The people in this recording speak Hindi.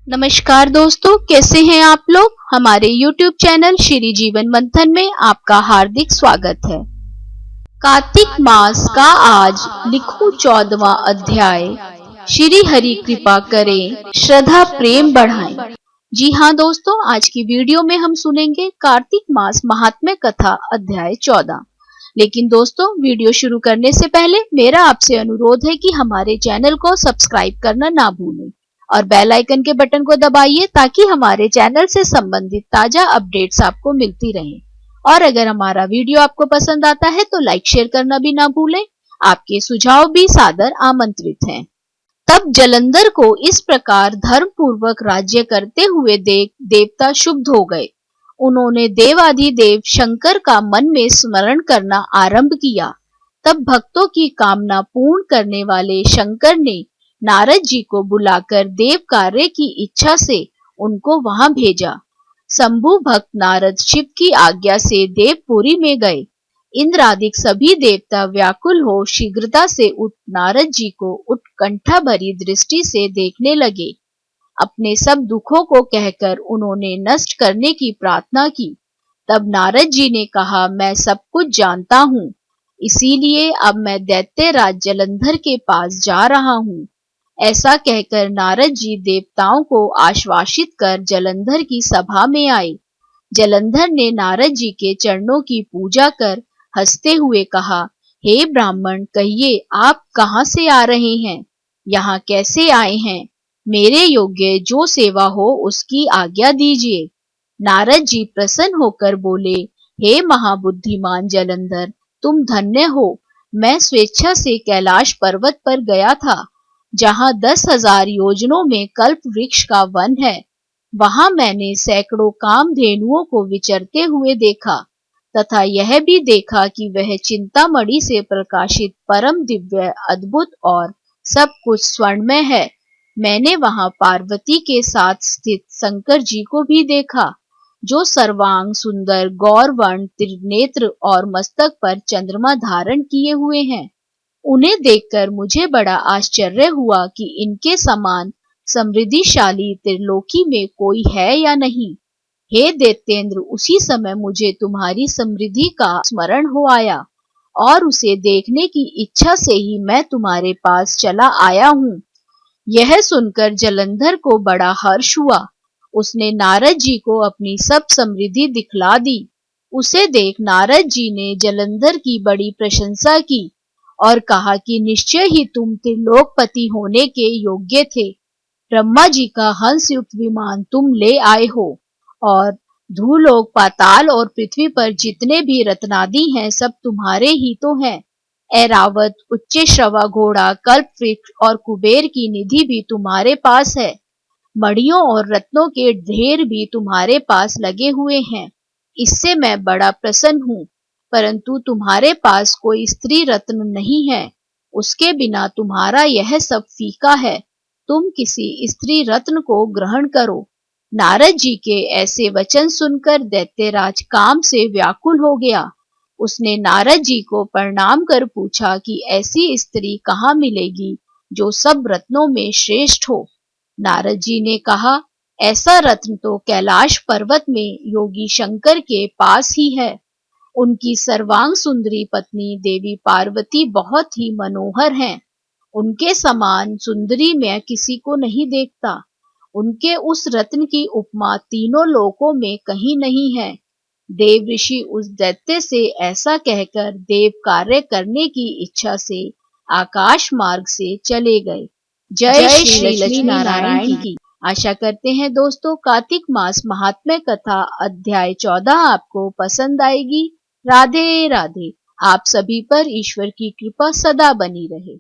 नमस्कार दोस्तों, कैसे हैं आप लोग। हमारे YouTube चैनल श्री जीवन मंथन में आपका हार्दिक स्वागत है। कार्तिक मास का आज लिखूं 14वां अध्याय। श्री हरि कृपा करें, श्रद्धा प्रेम बढ़ाएं। जी हाँ दोस्तों, आज की वीडियो में हम सुनेंगे कार्तिक मास महात्म्य कथा अध्याय 14। लेकिन दोस्तों, वीडियो शुरू करने से पहले मेरा आपसे अनुरोध है कि हमारे चैनल को सब्सक्राइब करना ना भूलें और बेल आइकन के बटन को दबाइए ताकि हमारे चैनल से संबंधित ताजा अपडेट्स आपको मिलती रहें। और अगर हमारा वीडियो आपको पसंद आता है तो लाइक शेयर करना भी ना भूलें। आपके सुझाव भी सादर आमंत्रित हैं। तब जलंधर को इस प्रकार धर्म पूर्वक राज्य करते हुए देख देवता क्षुब्ध हो गए। उन्होंने देवाधिदेव शंकर का मन में स्मरण करना आरंभ किया। तब भक्तों की कामना पूर्ण करने वाले शंकर ने नारद जी को बुलाकर देव कार्य की इच्छा से उनको वहां भेजा। शंभु भक्त नारद शिव की आज्ञा से देवपुरी में गए। इंद्र आदि सभी देवता व्याकुल हो शीघ्रता से नारद जी को उत्कंठा भरी दृष्टि से देखने लगे। अपने सब दुखों को कहकर उन्होंने नष्ट करने की प्रार्थना की। तब नारद जी ने कहा, मैं सब कुछ जानता हूँ, इसीलिए अब मैं दैत्यराज जलंधर के पास जा रहा हूँ। ऐसा कहकर नारद जी देवताओं को आश्वासित कर जलंधर की सभा में आए। जलंधर ने नारद जी के चरणों की पूजा कर हंसते हुए कहा, हे ब्राह्मण, कहिए आप कहाँ से आ रहे हैं, यहाँ कैसे आए हैं। मेरे योग्य जो सेवा हो उसकी आज्ञा दीजिए। नारद जी प्रसन्न होकर बोले, हे महाबुद्धिमान जलंधर, तुम धन्य हो। मैं स्वेच्छा से कैलाश पर्वत पर गया था, जहाँ 10,000 योजनों में कल्प वृक्ष का वन है। वहां मैंने सैकड़ों कामधेनुओं को विचरते हुए देखा तथा यह भी देखा कि वह चिंतामणि से प्रकाशित परम दिव्य, अद्भुत और सब कुछ स्वर्णमय है। मैंने वहां पार्वती के साथ स्थित शंकर जी को भी देखा, जो सर्वांग सुंदर, गौरवर्ण, त्रिनेत्र और मस्तक पर चंद्रमा धारण किए हुए हैं। उन्हें देखकर मुझे बड़ा आश्चर्य हुआ कि इनके समान समृद्धिशाली त्रिलोकी में कोई है या नहीं। हे दैत्येंद्र, उसी समय मुझे तुम्हारी समृद्धि का स्मरण हो आया और उसे देखने की इच्छा से ही मैं तुम्हारे पास चला आया हूँ। यह सुनकर जलंधर को बड़ा हर्ष हुआ। उसने नारद जी को अपनी सब समृद्धि दिखला दी। उसे देख नारद जी ने जलंधर की बड़ी प्रशंसा की और कहा कि निश्चय ही तुम त्रिलोकपति होने के योग्य थे। ब्रह्मा जी का हंस युक्त विमान तुम ले आए हो और भूलोक, पाताल और पृथ्वी पर जितने भी रत्नादि हैं सब तुम्हारे ही तो हैं। ऐरावत, उच्च श्रवा घोड़ा, कल्प वृक्ष और कुबेर की निधि भी तुम्हारे पास है। मणियों और रत्नों के ढेर भी तुम्हारे पास लगे हुए हैं। इससे मैं बड़ा प्रसन्न हूँ। परंतु तुम्हारे पास कोई स्त्री रत्न नहीं है, उसके बिना तुम्हारा यह सब फीका है। तुम किसी स्त्री रत्न को ग्रहण करो। नारद जी के ऐसे वचन सुनकर दैत्यराज काम से व्याकुल हो गया। उसने नारद जी को प्रणाम कर पूछा कि ऐसी स्त्री कहाँ मिलेगी जो सब रत्नों में श्रेष्ठ हो। नारद जी ने कहा, ऐसा रत्न तो कैलाश पर्वत में योगी शंकर के पास ही है। उनकी सर्वांग सुंदरी पत्नी देवी पार्वती बहुत ही मनोहर हैं। उनके समान सुंदरी मैं किसी को नहीं देखता। उनके उस रत्न की उपमा तीनों लोकों में कहीं नहीं है। देव ऋषि उस दैत्य से ऐसा कहकर देव कार्य करने की इच्छा से आकाश मार्ग से चले गए। जय श्री लक्ष्मी नारायण की। आशा करते हैं दोस्तों, कार्तिक मास महात्म्य कथा अध्याय 14 आपको पसंद आएगी। राधे राधे। आप सभी पर ईश्वर की कृपा सदा बनी रहे।